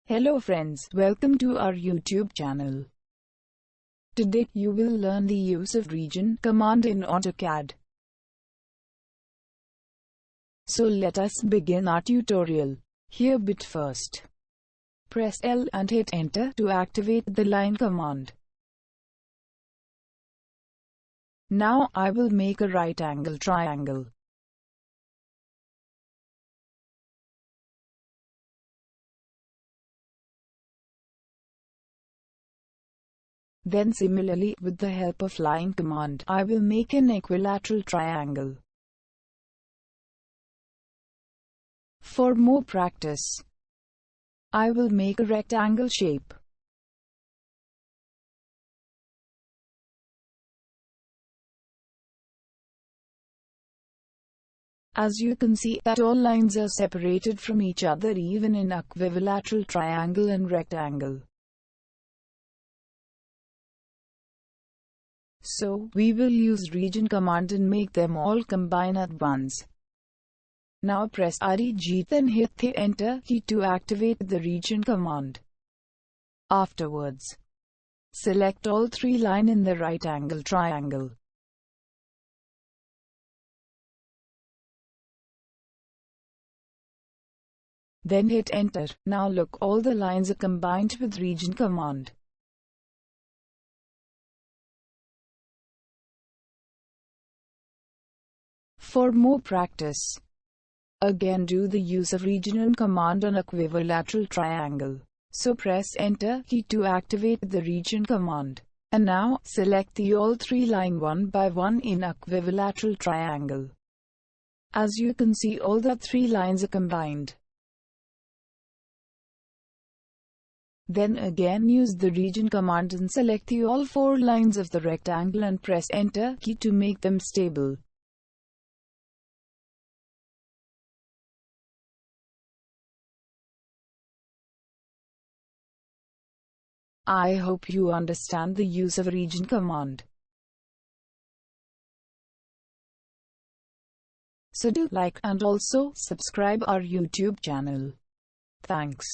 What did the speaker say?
Hello friends, welcome to our YouTube channel. Today you will learn the use of region command in Autocad. So let us begin our tutorial. Here bit first. Press L and hit enter to activate the line command. Now I will make a right angle triangle. Then similarly, with the help of line command, I will make an equilateral triangle. For more practice, I will make a rectangle shape. As you can see that all lines are separated from each other even in equilateral triangle and rectangle. So, we will use region command and make them all combine at once. Now press R.E.G then hit the enter key to activate the region command. Afterwards, select all three lines in the right angle triangle. Then hit enter. Now look, all the lines are combined with region command. For more practice, again do the use of regional command on equilateral triangle. So press enter key to activate the region command. And now, select the all three line one by one in equilateral triangle. As you can see, all the three lines are combined. Then again use the region command and select the all four lines of the rectangle and press enter key to make them stable. I hope you understand the use of region command. So do like and also subscribe our YouTube channel. Thanks.